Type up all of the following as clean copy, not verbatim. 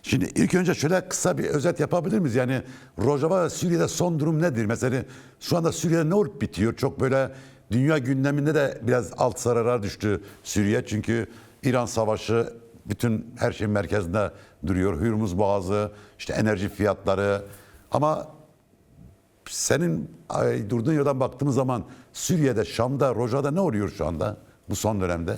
Şimdi ilk önce şöyle kısa bir özet yapabilir miyiz? Yani Rojava Suriye'de son durum nedir? Mesela şu anda Suriye'de ne olup bitiyor? Çok böyle dünya gündeminde de biraz alt sarara düştü Suriye. Çünkü İran Savaşı bütün her şeyin merkezinde duruyor. Hürmüz Boğazı, işte enerji fiyatları. Ama senin durduğun yerden baktığımız zaman Suriye'de, Şam'da, Rojava'da ne oluyor şu anda bu son dönemde?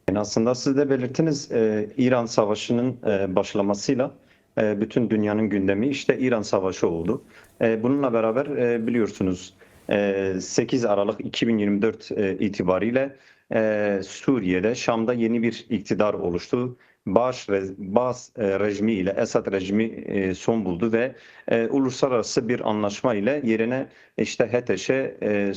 Yani aslında siz de belirttiniz, İran Savaşı'nın başlamasıyla bütün dünyanın gündemi işte İran Savaşı oldu. Bununla beraber biliyorsunuz 8 Aralık 2024 itibariyle Suriye'de, Şam'da yeni bir iktidar oluştu. Baas rejimi ile Esad rejimi son buldu ve uluslararası bir anlaşma ile yerine işte HTŞ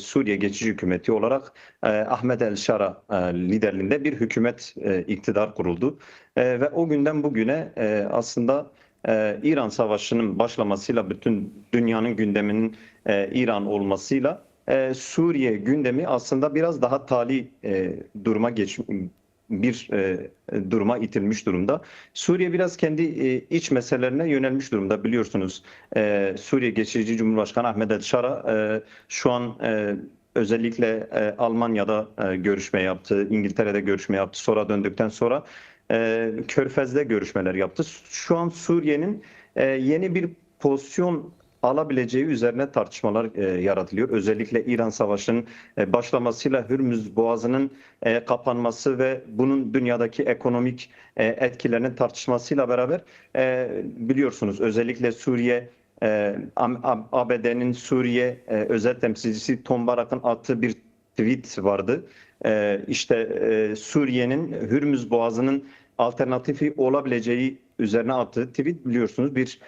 Suriye Geçici Hükümeti olarak Ahmet El-Şara liderliğinde bir hükümet iktidar kuruldu. Ve o günden bugüne aslında İran Savaşı'nın başlamasıyla bütün dünyanın gündeminin İran olmasıyla Suriye gündemi aslında biraz daha tali duruma duruma itilmiş durumda. Suriye biraz kendi iç meselelerine yönelmiş durumda, biliyorsunuz. Suriye Geçici Cumhurbaşkanı Ahmet El-Şara şu an özellikle Almanya'da görüşme yaptı, İngiltere'de görüşme yaptı. Sonra döndükten sonra Körfez'de görüşmeler yaptı. Şu an Suriye'nin yeni bir pozisyon alabileceği üzerine tartışmalar yaratılıyor. Özellikle İran Savaşı'nın başlamasıyla Hürmüz Boğazı'nın kapanması ve bunun dünyadaki ekonomik etkilerinin tartışmasıyla beraber biliyorsunuz özellikle Suriye ABD'nin Suriye özel temsilcisi Tom Barak'ın attığı bir tweet vardı. İşte Suriye'nin Hürmüz Boğazı'nın alternatifi olabileceği üzerine attığı tweet, biliyorsunuz, bir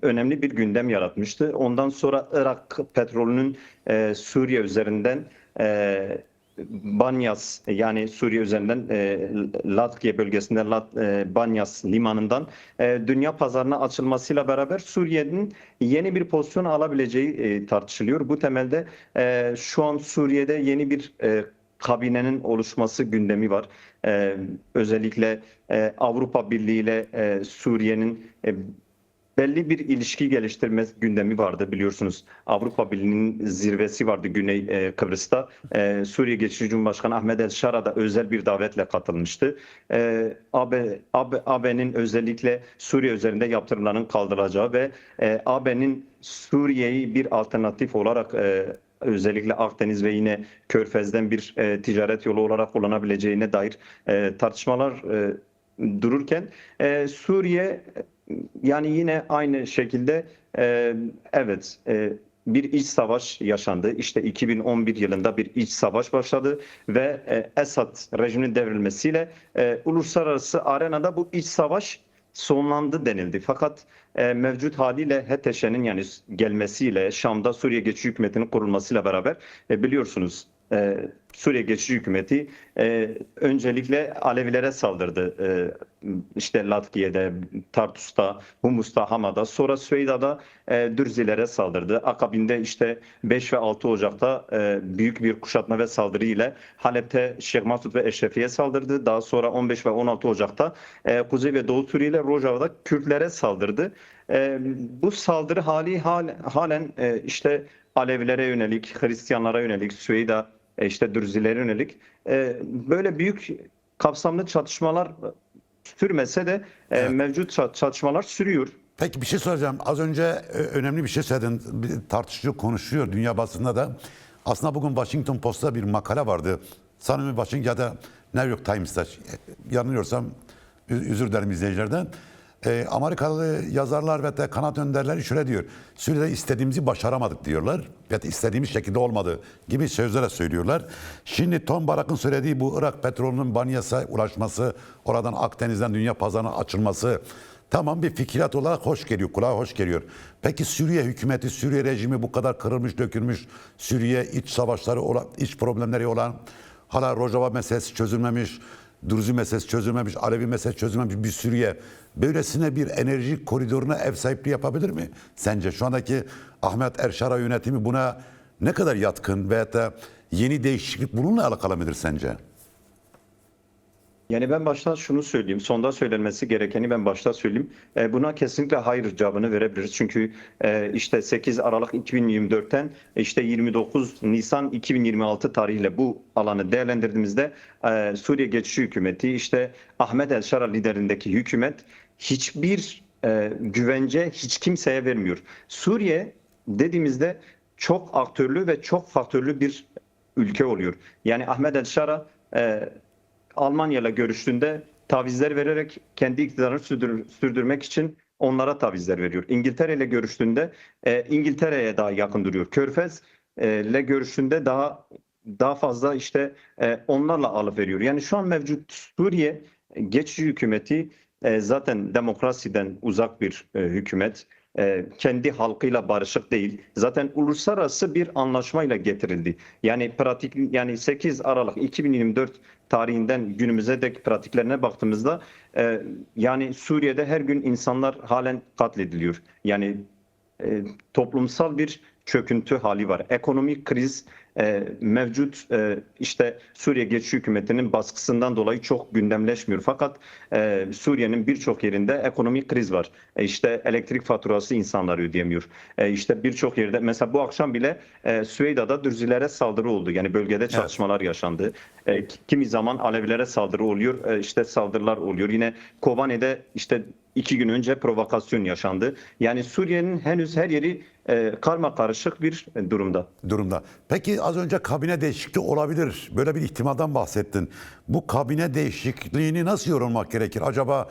önemli bir gündem yaratmıştı. Ondan sonra Irak petrolünün Suriye üzerinden Banyas, yani Suriye üzerinden Latkiye bölgesinde Banyas limanından dünya pazarına açılmasıyla beraber Suriye'nin yeni bir pozisyon alabileceği tartışılıyor. Bu temelde şu an Suriye'de yeni bir kabinenin oluşması gündemi var. Özellikle Avrupa Birliği ile Suriye'nin belli bir ilişki geliştirme gündemi vardı, biliyorsunuz. Avrupa Birliği'nin zirvesi vardı Güney Kıbrıs'ta. Suriye Geçici Cumhurbaşkanı Ahmet El-Şara da özel bir davetle katılmıştı. AB'nin özellikle Suriye üzerinde yaptırımların kaldırılacağı ve AB'nin Suriye'yi bir alternatif olarak özellikle Akdeniz ve yine Körfez'den bir ticaret yolu olarak kullanabileceğine dair tartışmalar dururken Suriye, yani yine aynı şekilde evet, bir iç savaş yaşandı. İşte 2011 yılında bir iç savaş başladı ve Esad rejiminin devrilmesiyle uluslararası arenada bu iç savaş sonlandı denildi. Fakat mevcut haliyle HTŞ'nin, yani gelmesiyle, Şam'da Suriye Geçici Hükümeti'nin kurulmasıyla beraber biliyorsunuz Suriye Geçici Hükümeti öncelikle Alevilere saldırdı. İşte Latkiye'de, Tartus'ta, Humus'ta, Hama'da, sonra Süveyda'da Dürzilere saldırdı. Akabinde işte 5 ve 6 Ocak'ta büyük bir kuşatma ve saldırı ile Halep'te Şeyh Masud ve Eşrefi'ye saldırdı. Daha sonra 15 ve 16 Ocak'ta Kuzey ve Doğu Suriye ile Rojava'da Kürtlere saldırdı. Bu saldırı halen işte Alevilere yönelik, Hristiyanlara yönelik, Süveyda işte Dürzilere yönelik böyle büyük kapsamlı çatışmalar sürmese de Evet. mevcut çatışmalar sürüyor. Peki bir şey soracağım. Az önce önemli bir şey söyledin. Bir tartışılıyor, konuşuyor dünya basında da. Aslında bugün Washington Post'ta bir makale vardı. Sanırım Washington'da New York Times'ta, yanılıyorsam özür dilerim izleyicilerden. Amerikalı yazarlar ve de kanat önderleri şöyle diyor. Suriye'de istediğimizi başaramadık diyorlar. Ve istediğimiz şekilde olmadı gibi sözlerle söylüyorlar. Şimdi Tom Barak'ın söylediği bu Irak petrolünün Banyas'a ulaşması, oradan Akdeniz'den dünya pazarına açılması, tamam, bir fikirat olarak hoş geliyor, kulağa hoş geliyor. Peki Suriye hükümeti, Suriye rejimi bu kadar kırılmış, dökülmüş, Suriye iç savaşları olan, iç problemleri olan, hala Rojava meselesi çözülmemiş, Druzi meselesi çözülmemiş, Alevi meselesi çözülmemiş bir Suriye böylesine bir enerji koridoruna ev sahipliği yapabilir mi? Sence şu andaki Ahmet Erşara yönetimi buna ne kadar yatkın veyahut da yeni değişiklik bununla alakalı mıdır sence? Yani ben başta şunu söyleyeyim. Sonda söylenmesi gerekeni ben başta söyleyeyim. Buna kesinlikle hayır cevabını verebiliriz. Çünkü işte 8 Aralık 2024'ten işte 29 Nisan 2026 tarihiyle bu alanı değerlendirdiğimizde Suriye Geçici Hükümeti, işte Ahmet El-Şara liderindeki hükümet hiçbir güvence hiç kimseye vermiyor. Suriye dediğimizde çok aktörlü ve çok faktörlü bir ülke oluyor. Yani Ahmet El-Şara Almanya ile görüştüğünde tavizler vererek kendi iktidarını sürdürmek için onlara tavizler veriyor. İngiltere ile görüştüğünde İngiltere'ye daha yakın duruyor. Körfez ile görüştüğünde daha fazla işte onlarla alıp veriyor. Yani şu an mevcut Suriye geçici hükümeti zaten demokrasiden uzak bir hükümet. Kendi halkıyla barışık değil. Zaten uluslararası bir anlaşmayla getirildi. Yani pratik, yani 8 Aralık 2024 tarihinden günümüze dek pratiklerine baktığımızda yani Suriye'de her gün insanlar halen katlediliyor. Yani toplumsal bir çöküntü hali var. Ekonomik kriz mevcut, işte Suriye Geçici Hükümeti'nin baskısından dolayı çok gündemleşmiyor. Fakat Suriye'nin birçok yerinde ekonomik kriz var. İşte elektrik faturası insanlar ödeyemiyor. İşte birçok yerde mesela bu akşam bile Süveyda'da Dürzilere saldırı oldu. Yani bölgede Evet. çatışmalar yaşandı. Kimi zaman Alevilere saldırı oluyor. İşte saldırılar oluyor. Yine Kobane'de işte 2 gün önce provokasyon yaşandı. Yani Suriye'nin henüz her yeri karma karışık bir Durumda. Peki az önce kabine değişikliği olabilir. Böyle bir ihtimaldan bahsettin. Bu kabine değişikliğini nasıl yorumlamak gerekir? Acaba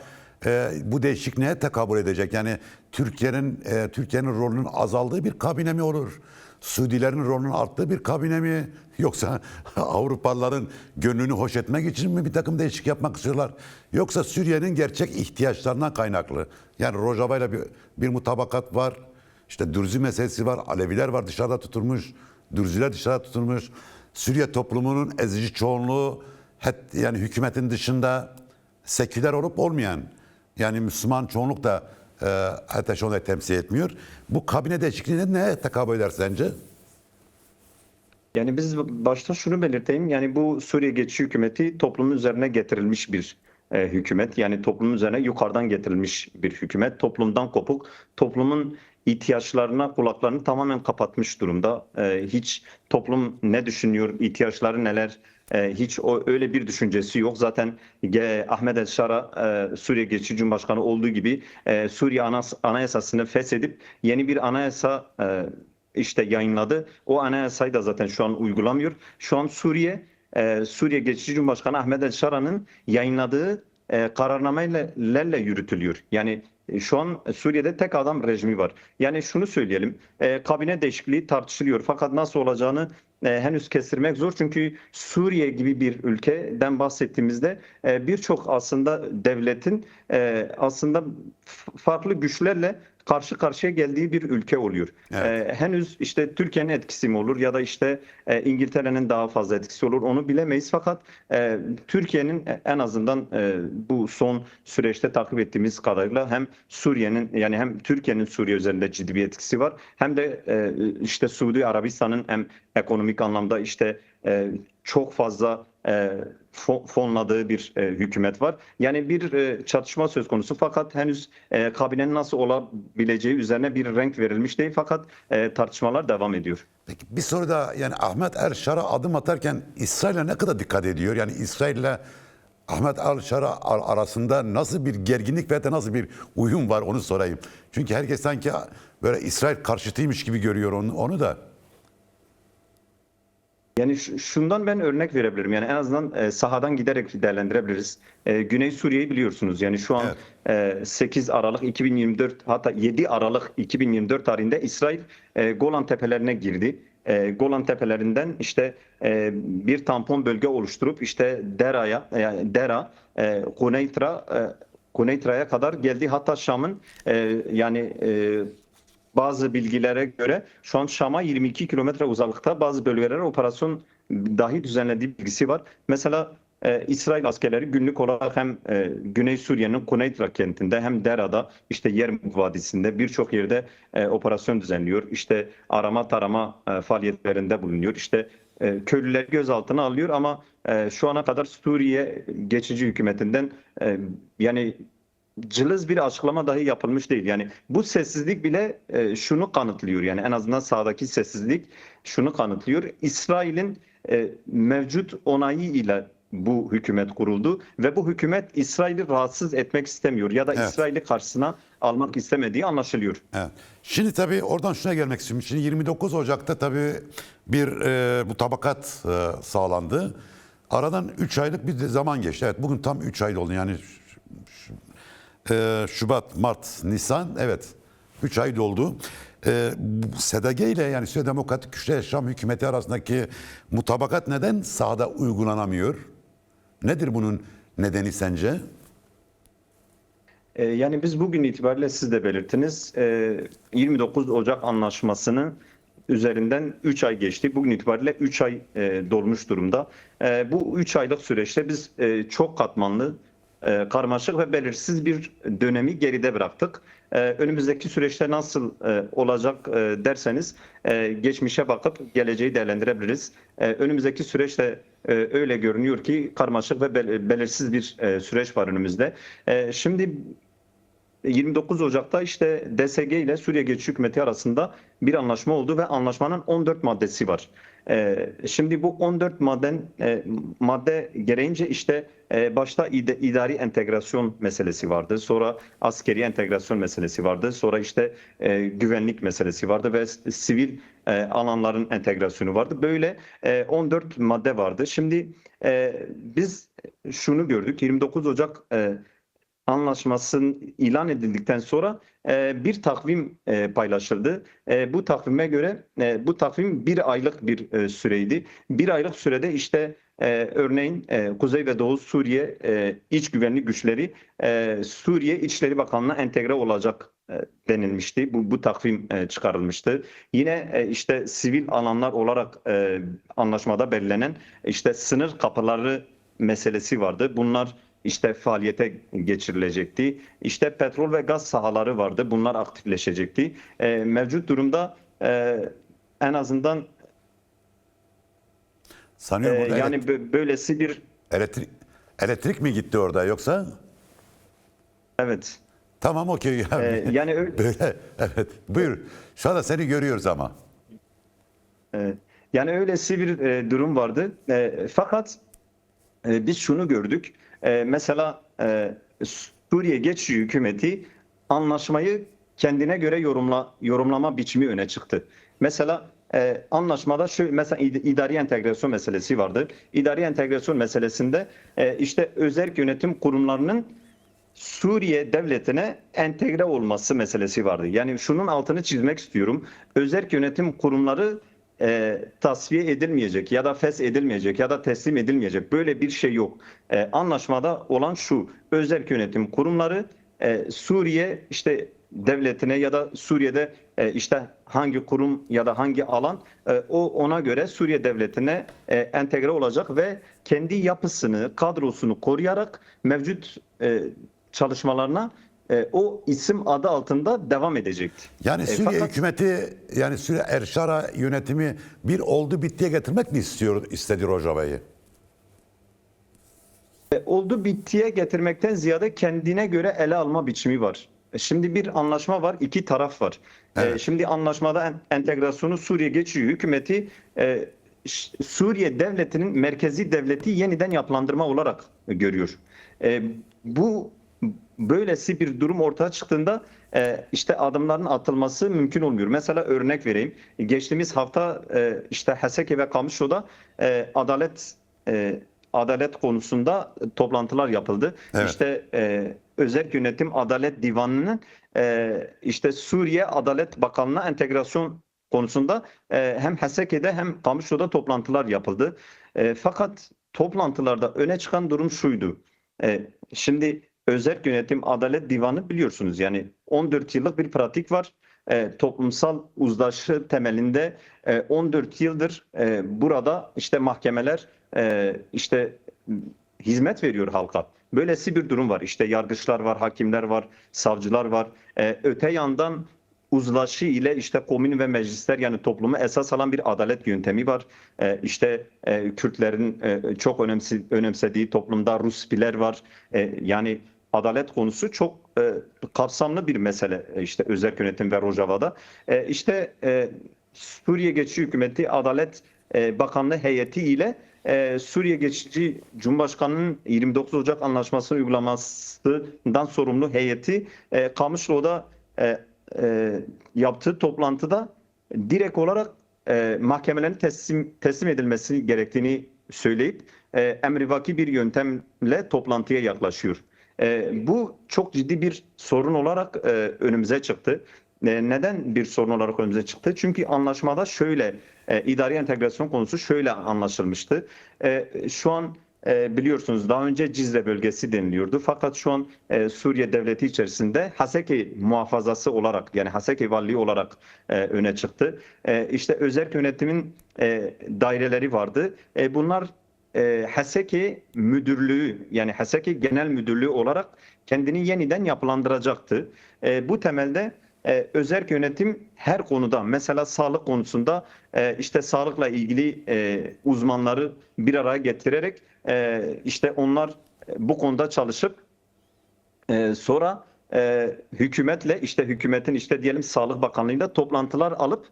bu değişiklik neye tekabül edecek? Yani Türkiye'nin rolünün azaldığı bir kabine mi olur? Suudilerin rolünün arttığı bir kabine mi? Yoksa Avrupalıların gönlünü hoş etmek için mi bir takım değişiklik yapmak istiyorlar? Yoksa Suriye'nin gerçek ihtiyaçlarından kaynaklı. Yani Rojava ile bir mutabakat var. İşte Dürzi meselesi var. Aleviler var dışarıda tutulmuş. Dürziler dışarıda tutulmuş. Suriye toplumunun ezici çoğunluğu yani hükümetin dışında seküler olup olmayan, yani Müslüman çoğunluk da hatta onu temsil etmiyor. Bu kabine değişikliğine neye tekabül eder sence? Yani biz başta şunu belirteyim. Yani bu Suriye Geçici Hükümeti toplumun üzerine getirilmiş bir hükümet. Yani toplumun üzerine yukarıdan getirilmiş bir hükümet. Toplumdan kopuk, toplumun ihtiyaçlarına kulaklarını tamamen kapatmış durumda. Hiç toplum ne düşünüyor, ihtiyaçları neler, hiç öyle bir düşüncesi yok. Zaten Ahmet El-Şara Suriye Geçici Cumhurbaşkanı olduğu gibi Suriye Anayasasını feshedip yeni bir anayasa işte yayınladı. O anayasayı da zaten şu an uygulamıyor. Şu an Suriye Geçici Cumhurbaşkanı Ahmet El-Şara'nın yayınladığı kararnamelerle yürütülüyor. Yani şu an Suriye'de tek adam rejimi var. Yani şunu söyleyelim, kabine değişikliği tartışılıyor. Fakat nasıl olacağını henüz kestirmek zor. Çünkü Suriye gibi bir ülkeden bahsettiğimizde birçok aslında devletin aslında farklı güçlerle karşı karşıya geldiği bir ülke oluyor. Evet. Henüz işte Türkiye'nin etkisi mi olur ya da işte İngiltere'nin daha fazla etkisi olur onu bilemeyiz. Fakat Türkiye'nin en azından bu son süreçte takip ettiğimiz kadarıyla hem Suriye'nin, yani hem Türkiye'nin Suriye üzerinde ciddi bir etkisi var. Hem de işte Suudi Arabistan'ın hem ekonomik anlamda işte çok fazla fonladığı bir hükümet var. Yani bir çatışma söz konusu, fakat henüz kabinenin nasıl olabileceği üzerine bir renk verilmiş değil, fakat tartışmalar devam ediyor. Peki bir soru daha, yani Ahmet El-Şara adım atarken İsrail'e ne kadar dikkat ediyor? Yani İsrail'le Ahmet El-Şara arasında nasıl bir gerginlik ve de nasıl bir uyum var, onu sorayım. Çünkü herkes sanki böyle İsrail karşıtıymış gibi görüyor onu da. Yani şundan ben örnek verebilirim. Yani en azından sahadan giderek değerlendirebiliriz. Güney Suriye'yi biliyorsunuz. Yani şu an Evet. 8 Aralık 2024, hatta 7 Aralık 2024 tarihinde İsrail Golan Tepelerine girdi. Golan Tepelerinden işte bir tampon bölge oluşturup işte Dera'ya, yani Dera, Kuneytra, Kuneytra'ya kadar geldi. Hatta Şam'ın yani bazı bilgilere göre şu an Şam'a 22 kilometre uzaklıkta bazı bölgelere operasyon dahi düzenlediği bilgisi var. Mesela İsrail askerleri günlük olarak hem Güney Suriye'nin Kuneytra kentinde hem Dera'da, işte Yermuk Vadisi'nde birçok yerde operasyon düzenliyor. İşte arama tarama faaliyetlerinde bulunuyor. İşte köylüler gözaltına alıyor ama şu ana kadar Suriye geçici hükümetinden yani cılız bir açıklama dahi yapılmış değil. Yani bu sessizlik bile şunu kanıtlıyor. Yani en azından sahadaki sessizlik şunu kanıtlıyor. İsrail'in mevcut onayı ile bu hükümet kuruldu ve bu hükümet İsrail'i rahatsız etmek istemiyor ya da Evet. İsrail'i karşısına almak istemediği anlaşılıyor. Evet. Şimdi tabii oradan şuna gelmek istiyorum. Şimdi 29 Ocak'ta tabii bir mutabakat sağlandı. Aradan 3 aylık bir zaman geçti. Evet, bugün tam 3 ay oldu. Yani Şubat, Mart, Nisan, evet 3 ay doldu. SDG ile yani Suriye Demokratik Güçler Şam hükümeti arasındaki mutabakat neden sahada uygulanamıyor? Nedir bunun nedeni sence? Yani biz bugün itibariyle siz de belirttiniz. 29 Ocak Anlaşması'nın üzerinden 3 ay geçti. Bugün itibariyle 3 ay dolmuş durumda. Bu 3 aylık süreçte biz çok katmanlı, karmaşık ve belirsiz bir dönemi geride bıraktık. Önümüzdeki süreçte nasıl olacak derseniz geçmişe bakıp geleceği değerlendirebiliriz. Önümüzdeki süreçte öyle görünüyor ki karmaşık ve belirsiz bir süreç var önümüzde. Şimdi 29 Ocak'ta işte DSG ile Suriye Geçici Hükümeti arasında bir anlaşma oldu ve anlaşmanın 14 maddesi var. Şimdi bu 14 madde gereğince işte başta idari entegrasyon meselesi vardı. Sonra askeri entegrasyon meselesi vardı. Sonra işte güvenlik meselesi vardı ve sivil alanların entegrasyonu vardı. Böyle 14 madde vardı. Şimdi biz şunu gördük. 29 Ocak anlaşmasının ilan edildikten sonra bir takvim paylaşıldı. Bu takvime göre bu takvim bir aylık bir süreydi. Bir aylık sürede işte örneğin Kuzey ve Doğu Suriye iç güvenlik güçleri Suriye İçişleri Bakanlığı'na entegre olacak denilmişti. Bu takvim çıkarılmıştı. Yine işte sivil alanlar olarak anlaşmada belirlenen işte sınır kapıları meselesi vardı. Bunlar işte faaliyete geçirilecekti. İşte petrol ve gaz sahaları vardı. Bunlar aktifleşecekti. Mevcut durumda en azından Sanıyorum orada yani böylesi bir elektrik, elektrik mi gitti orada yoksa? evet. Tamam, okey. Yani öyle, Böyle, evet. Buyur. Şu anda seni görüyoruz ama. yani öylesi bir durum vardı. Fakat biz şunu gördük. Mesela Suriye Geçici Hükümeti anlaşmayı kendine göre yorumlama biçimi öne çıktı. Mesela anlaşmada şu mesela idari entegrasyon meselesi vardı. İdari entegrasyon meselesinde işte özerk yönetim kurumlarının Suriye devletine entegre olması meselesi vardı. Yani şunun altını çizmek istiyorum. Özerk yönetim kurumları tasfiye edilmeyecek ya da feshedilmeyecek ya da teslim edilmeyecek. Böyle bir şey yok. Anlaşmada olan şu: özerk yönetim kurumları Suriye işte devletine ya da Suriye'de işte hangi kurum ya da hangi alan ona göre Suriye devletine entegre olacak ve kendi yapısını, kadrosunu koruyarak mevcut çalışmalarına o isim adı altında devam edecekti. Yani Suriye Fakat hükümeti, yani Suriye Erşara yönetimi bir oldu bittiye getirmek mi istedi Rojava'yı? oldu bittiye getirmekten ziyade kendine göre ele alma biçimi var. Şimdi bir anlaşma var, iki taraf var. Evet. Şimdi anlaşmada entegrasyonu Suriye Geçici Hükümeti Suriye devletinin merkezi devleti yeniden yapılandırma olarak görüyor. Bu böylesi bir durum ortaya çıktığında işte adımların atılması mümkün olmuyor. Mesela örnek vereyim. Geçtiğimiz hafta işte Haseki ve Kamışo'da adalet konusunda toplantılar yapıldı. Evet. İşte Özerk Yönetim Adalet Divanı'nın işte Suriye Adalet Bakanlığı'na entegrasyon konusunda hem Haseki'de hem Kamışo'da toplantılar yapıldı. Fakat toplantılarda öne çıkan durum şuydu. Şimdi Özerk Yönetim Adalet Divanı biliyorsunuz, yani 14 yıllık bir pratik var. Toplumsal uzlaşı temelinde 14 yıldır burada işte mahkemeler işte hizmet veriyor halka. Böylesi bir durum var. İşte yargıçlar var, hakimler var, savcılar var. Öte yandan uzlaşı ile işte komün ve meclisler yani toplumu esas alan bir adalet yöntemi var. Kürtlerin çok önemsediği toplumda Ruspiler var. Yani adalet konusu çok kapsamlı bir mesele işte özerk yönetim ve Rojava'da. Suriye Geçici Hükümeti Adalet Bakanlığı heyeti ile Suriye Geçici Cumhurbaşkanı'nın 29 Ocak Anlaşması'nın uygulamasından sorumlu heyeti Kamışlıo'da yaptığı toplantıda direkt olarak mahkemelerin teslim edilmesi gerektiğini söyleyip emrivaki bir yöntemle toplantıya yaklaşıyor. Bu çok ciddi bir sorun olarak önümüze çıktı. Neden bir sorun olarak önümüze çıktı? Çünkü anlaşmada şöyle idari entegrasyon konusu şöyle anlaşılmıştı. Şu an biliyorsunuz daha önce Cizre bölgesi deniliyordu. Fakat şu an Suriye devleti içerisinde Haseki muhafazası olarak yani Haseki valiliği olarak öne çıktı. İşte özerk yönetimin daireleri vardı. Bunlar Haseki müdürlüğü yani Haseki genel müdürlüğü olarak kendini yeniden yapılandıracaktı. Bu temelde özerk yönetim her konuda mesela sağlık konusunda işte sağlıkla ilgili uzmanları bir araya getirerek işte onlar bu konuda çalışıp sonra hükümetle işte hükümetin işte diyelim Sağlık Bakanlığı'yla toplantılar alıp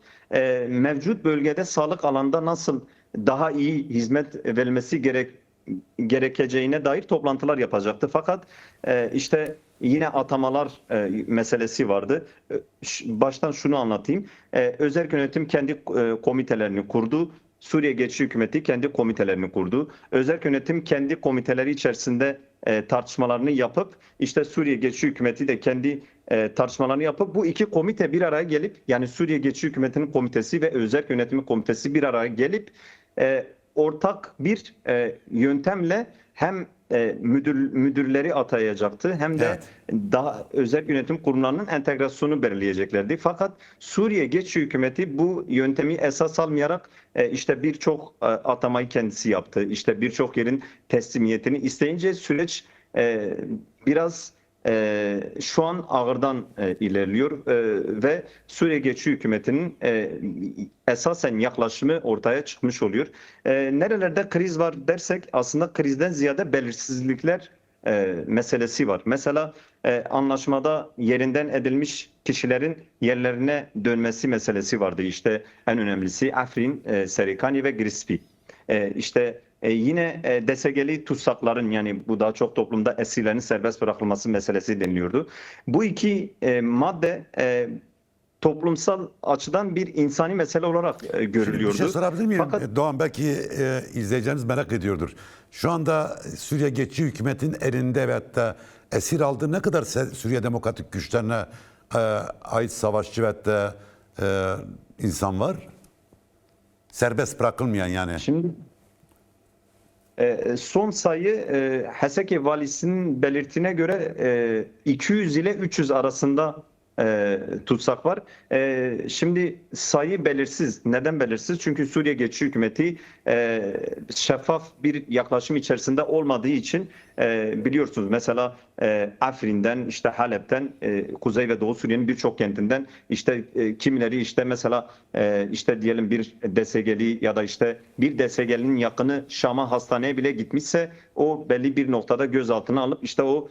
mevcut bölgede sağlık alanında nasıl daha iyi hizmet verilmesi gerekeceğine dair toplantılar yapacaktı. Fakat işte yine atamalar meselesi vardı. Baştan şunu anlatayım. Özerk yönetim kendi komitelerini kurdu. Suriye Geçici Hükümeti kendi komitelerini kurdu. Özerk yönetim kendi komiteleri içerisinde tartışmalarını yapıp işte Suriye Geçici Hükümeti de kendi tartışmalarını yapıp bu iki komite bir araya gelip yani Suriye Geçici Hükümeti'nin komitesi ve Özerk Yönetimi Komitesi bir araya gelip ortak bir yöntemle hem müdürleri atayacaktı hem de Evet. daha özel yönetim kurumlarının entegrasyonu belirleyeceklerdi. Fakat Suriye Geçici Hükümeti bu yöntemi esas almayarak işte birçok atamayı kendisi yaptı. İşte birçok yerin teslimiyetini isteyince süreç biraz şu an ağırdan ilerliyor ve Suriye Geçici Hükümeti'nin esasen yaklaşımı ortaya çıkmış oluyor. Nerelerde kriz var dersek aslında krizden ziyade belirsizlikler meselesi var. Mesela anlaşmada yerinden edilmiş kişilerin yerlerine dönmesi meselesi vardı. İşte en önemlisi Afrin, Serikani ve Grispi. Yine DSG'li tutsakların yani bu daha çok toplumda esirlerin serbest bırakılması meselesi deniliyordu. Bu iki madde toplumsal açıdan bir insani mesele olarak Şimdi görülüyordu. bir şey sorabilir miyim? Fakat Doğan belki izleyicilerimiz merak ediyordur. Şu anda Suriye Geçici Hükümet'in elinde ve hatta esir aldığı ne kadar Suriye Demokratik Güçlerine ait savaşçı ve hatta insan var? Serbest bırakılmayan yani. şimdi son sayı Haseki valisinin belirttiğine göre 200 ile 300 arasında tutsak var. Şimdi sayı belirsiz. Neden belirsiz? Çünkü Suriye Geçici Hükümeti şeffaf bir yaklaşım içerisinde olmadığı için biliyorsunuz mesela Afrin'den işte Halep'ten Kuzey ve Doğu Suriye'nin birçok kentinden işte kimileri işte mesela işte diyelim bir DSG'li ya da işte bir DSG'linin yakını Şam'a hastaneye bile gitmişse o belli bir noktada gözaltına alıp işte o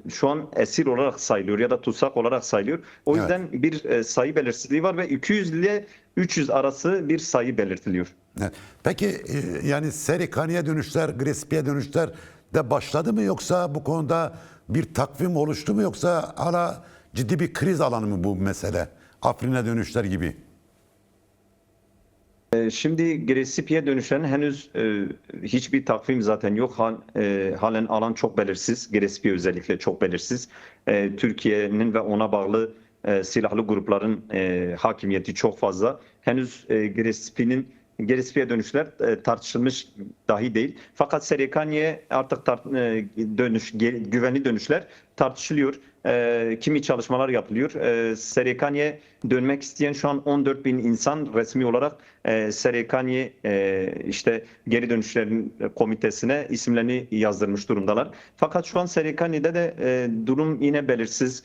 şu an esir olarak sayılıyor ya da tutsak olarak sayılıyor. O yüzden bir sayı belirsizliği var ve 200 ile 300 arası bir sayı belirtiliyor. Evet. Peki yani Serikani'ye dönüşler, Grespi'ye dönüşler de başladı mı yoksa bu konuda bir takvim oluştu mu yoksa hala ciddi bir kriz alanı mı bu mesele? Afrin'e dönüşler gibi. Şimdi Gresip'e dönüşen henüz hiçbir takvim zaten yok. Halen alan çok belirsiz. Gresip'e özellikle çok belirsiz. Türkiye'nin ve ona bağlı silahlı grupların hakimiyeti çok fazla. Henüz Gresip'e dönüşler tartışılmış dahi değil. Fakat Serikani'ye artık güvenli dönüşler tartışılıyor. Kimi çalışmalar yapılıyor. Serikani'ye dönmek isteyen şu an 14 bin insan resmi olarak Serikani işte geri dönüşlerin komitesine isimlerini yazdırmış durumdalar. Fakat şu an Serikani'de de durum yine belirsiz.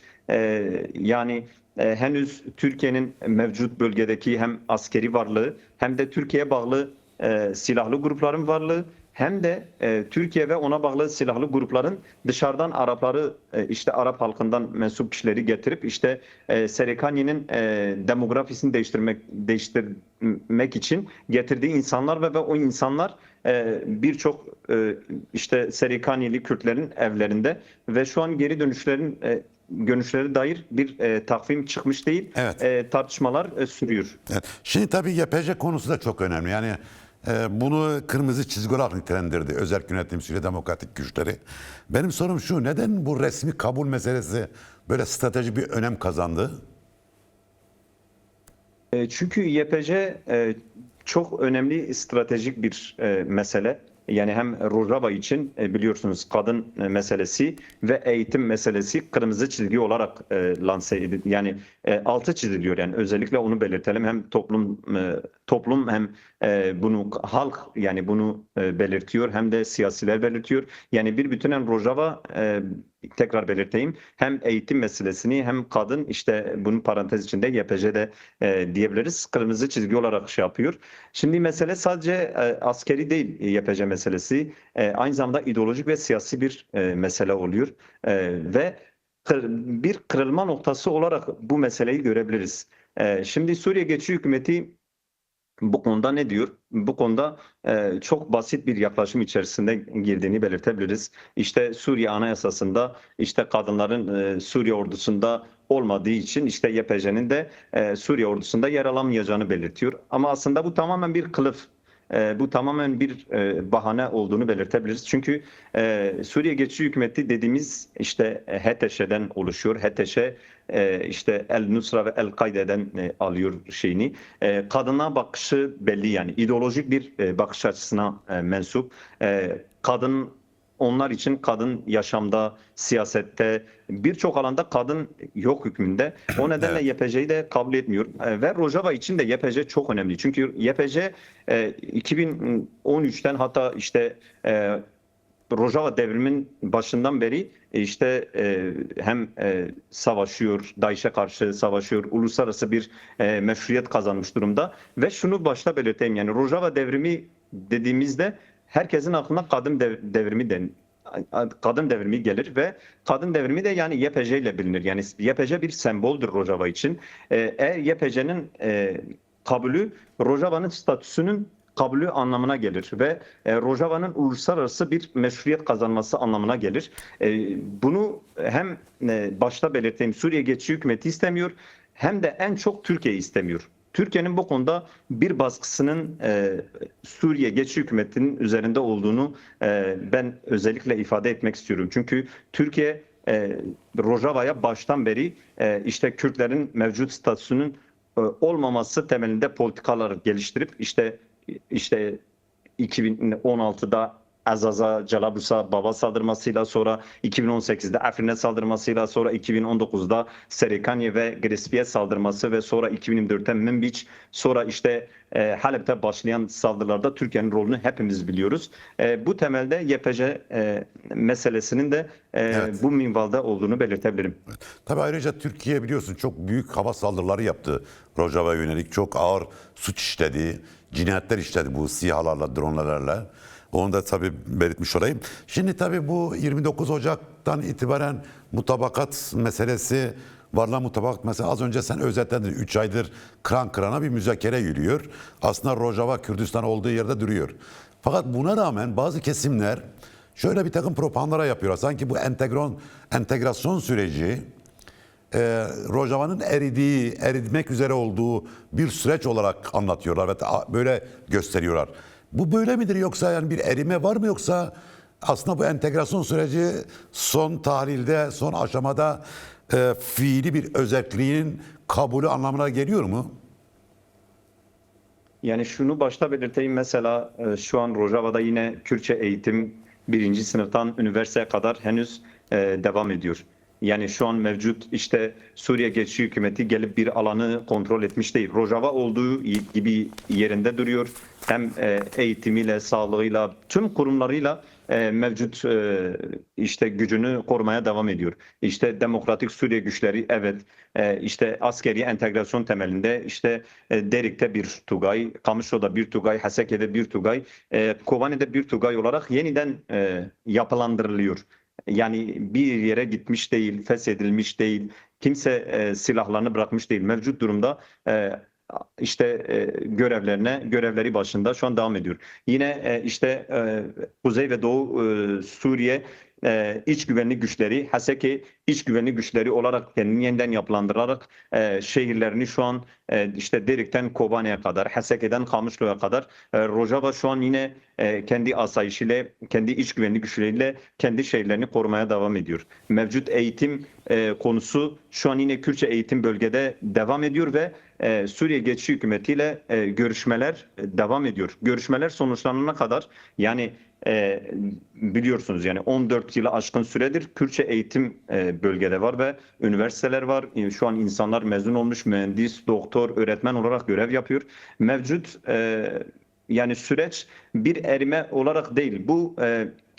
Yani henüz Türkiye'nin mevcut bölgedeki hem askeri varlığı hem de Türkiye'ye bağlı silahlı grupların varlığı hem de Türkiye ve ona bağlı silahlı grupların dışarıdan Arapları işte Arap halkından mensup kişileri getirip işte Serikani'nin demografisini değiştirmek için getirdiği insanlar ve o insanlar birçok işte Serikanili Kürtlerin evlerinde ve şu an geri dönüşleri dair bir takvim çıkmış değil. Evet. Tartışmalar sürüyor. Evet. Şimdi tabii YPJ konusu da çok önemli. Yani bunu kırmızı çizgi olarak nitelendirdi özel yönetim Suriye Demokratik Güçleri. Benim sorum şu: neden bu resmi kabul meselesi böyle stratejik bir önem kazandı? Çünkü YPJ çok önemli stratejik bir mesele. Yani hem Rojava için biliyorsunuz kadın meselesi ve eğitim meselesi kırmızı çizgi olarak lanse edildi. Yani altı çiziliyor. Yani özellikle onu belirtelim. Hem toplum hem bunu halk yani bunu belirtiyor hem de siyasiler belirtiyor. Yani bir bütünen Rojava tekrar belirteyim. Hem eğitim meselesini hem kadın işte bunun parantez içinde YPJ'de diyebiliriz. Kırmızı çizgi olarak şey yapıyor. Şimdi mesele sadece askeri değil YPJ meselesi. Aynı zamanda ideolojik ve siyasi bir mesele oluyor. Ve bir kırılma noktası olarak bu meseleyi görebiliriz. Şimdi Suriye Geçici Hükümeti bu konuda ne diyor? Bu konuda çok basit bir yaklaşım içerisinde girdiğini belirtebiliriz. İşte Suriye Anayasası'nda işte kadınların Suriye ordusunda olmadığı için işte YPJ'nin de Suriye ordusunda yer alamayacağını belirtiyor. Ama aslında bu tamamen bir kılıf. Bu tamamen bir bahane olduğunu belirtebiliriz. Çünkü Suriye Geçici Hükümeti dediğimiz işte HTŞ'den oluşuyor. HTŞ işte El Nusra ve El Kaide'den alıyor şeyini. Kadına bakışı belli yani ideolojik bir bakış açısına mensup. Kadın onlar için kadın yaşamda, siyasette birçok alanda kadın yok hükmünde. O nedenle Evet. YPJ'yi de kabul etmiyor. Ve Rojava için de YPJ çok önemli. Çünkü YPJ 2013'ten hatta işte Rojava devrimin başından beri işte hem savaşıyor, DAEŞ'e karşı savaşıyor, uluslararası bir meşruiyet kazanmış durumda. Ve şunu başta belirteyim yani Rojava devrimi dediğimizde herkesin aklına kadın devrimi gelir ve kadın devrimi de yani YPJ ile bilinir. Yani YPJ bir semboldür Rojava için. Eğer YPJ'nin kabulü Rojava'nın statüsünün kabulü anlamına gelir ve Rojava'nın uluslararası bir meşruiyet kazanması anlamına gelir. Bunu hem başta belirttiğim Suriye Geçici Hükümeti istemiyor hem de en çok Türkiye istemiyor. Türkiye'nin bu konuda bir baskısının Suriye Geçici Hükümeti'nin üzerinde olduğunu ben özellikle ifade etmek istiyorum. Çünkü Türkiye Rojava'ya baştan beri işte Kürtlerin mevcut statüsünün olmaması temelinde politikalar geliştirip işte 2016'da Azaz'a, Calablus'a, Baba saldırmasıyla sonra 2018'de Afrin'e saldırmasıyla sonra 2019'da Serikaniye ve Grespiye saldırması ve sonra 2024'te Minbiç sonra işte Halep'te başlayan saldırılarda Türkiye'nin rolünü hepimiz biliyoruz. Bu temelde YPJ meselesinin de Evet. bu minvalda olduğunu belirtebilirim. Tabii ayrıca Türkiye biliyorsun çok büyük hava saldırıları yaptı. Rojava'ya yönelik çok ağır suç işledi, cinayetler işledi bu SİHA'larla, dronlarla. Onu da tabii belirtmiş olayım. Şimdi tabii bu 29 Ocak'tan itibaren mutabakat meselesi, varlığa mutabakat meselesi az önce sen özetledin. 3 aydır kıran kırana bir müzakere yürüyor. Aslında Rojava Kürdistan olduğu yerde duruyor. Fakat buna rağmen bazı kesimler şöyle bir takım propagandalar yapıyorlar. Sanki bu entegrasyon süreci Rojava'nın eritmek üzere olduğu bir süreç olarak anlatıyorlar ve böyle gösteriyorlar. Bu böyle midir yoksa yani bir erime var mı yoksa aslında bu entegrasyon süreci son tahlilde, son aşamada fiili bir özelliğin kabulü anlamına geliyor mu? Yani şunu başta belirteyim mesela şu an Rojava'da yine Kürtçe eğitim birinci sınıftan üniversiteye kadar henüz devam ediyor. Yani şu an mevcut işte Suriye Geçici Hükümeti gelip bir alanı kontrol etmiş değil. Rojava olduğu gibi yerinde duruyor. Hem eğitimiyle, sağlığıyla, tüm kurumlarıyla mevcut işte gücünü korumaya devam ediyor. İşte Demokratik Suriye güçleri evet işte askeri entegrasyon temelinde işte Derik'te bir Tugay, Kamışlı'da bir Tugay, Haseke'de bir Tugay, Kobani'de bir Tugay olarak yeniden yapılandırılıyor. Yani bir yere gitmiş değil, feshedilmiş değil, kimse silahlarını bırakmış değil. Mevcut durumda işte görevleri başında şu an devam ediyor. Yine işte Kuzey ve Doğu Suriye iç güvenlik güçleri, Haseki iç güvenlik güçleri olarak kendini yeniden yapılandırarak şehirlerini şu an işte Derik'ten Kobani'ye kadar, Haseke'den Kamışlı'ya kadar Rojava şu an yine kendi asayişiyle, kendi iç güvenlik güçleriyle kendi şehirlerini korumaya devam ediyor. Mevcut eğitim konusu şu an yine Kürtçe eğitim bölgede devam ediyor ve Suriye geçici hükümetiyle görüşmeler devam ediyor. Görüşmeler sonuçlanana kadar yani biliyorsunuz yani 14 yılı aşkın süredir Kürtçe eğitim bölgede var ve üniversiteler var. Şu an insanlar mezun olmuş mühendis, doktor, öğretmen olarak görev yapıyor. Mevcut yani süreç bir erime olarak değil. Bu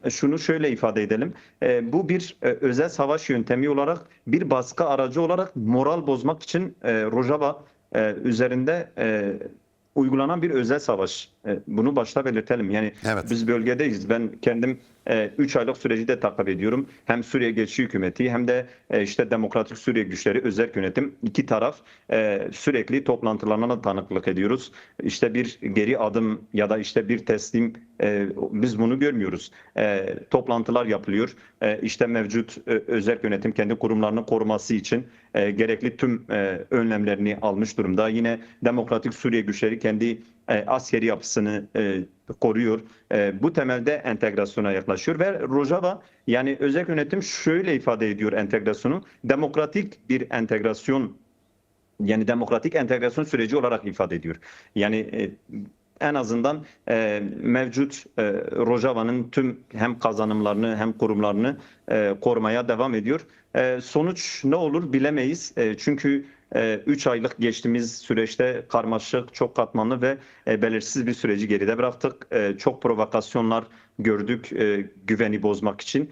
şunu şöyle ifade edelim. Bu bir özel savaş yöntemi olarak bir baskı aracı olarak moral bozmak için Rojava üzerinde uygulanan bir özel savaş. Bunu başta belirtelim. Yani Evet. biz bölgedeyiz. Ben kendim 3 aylık süreci de takip ediyorum. Hem Suriye Geçici Hükümeti hem de işte Demokratik Suriye Güçleri, özel yönetim iki taraf sürekli toplantılarına da tanıklık ediyoruz. İşte bir geri adım ya da işte bir teslim biz bunu görmüyoruz. Toplantılar yapılıyor. İşte mevcut özel yönetim kendi kurumlarını koruması için gerekli tüm önlemlerini almış durumda. Yine Demokratik Suriye Güçleri kendi askeri yapısını koruyor. Bu temelde entegrasyona yaklaşıyor ve Rojava yani özel yönetim şöyle ifade ediyor entegrasyonu. Demokratik bir entegrasyon yani demokratik entegrasyon süreci olarak ifade ediyor. Yani en azından mevcut Rojava'nın tüm hem kazanımlarını hem kurumlarını korumaya devam ediyor. Sonuç ne olur bilemeyiz. Çünkü 3 aylık geçtiğimiz süreçte karmaşık, çok katmanlı ve belirsiz bir süreci geride bıraktık. Çok provokasyonlar gördük güveni bozmak için.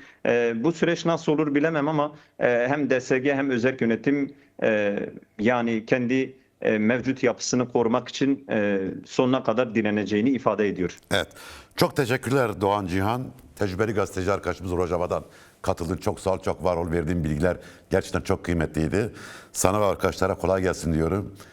Bu süreç nasıl olur bilemem ama hem DSG hem özel yönetim yani kendi mevcut yapısını korumak için sonuna kadar direneceğini ifade ediyor. Evet. Çok teşekkürler Doğan Cihan. Tecrübeli gazeteci arkadaşımız Rojava'dan katıldın. Çok sağ ol, çok var ol. Verdiğin bilgiler gerçekten çok kıymetliydi. Sana ve arkadaşlara kolay gelsin diyorum.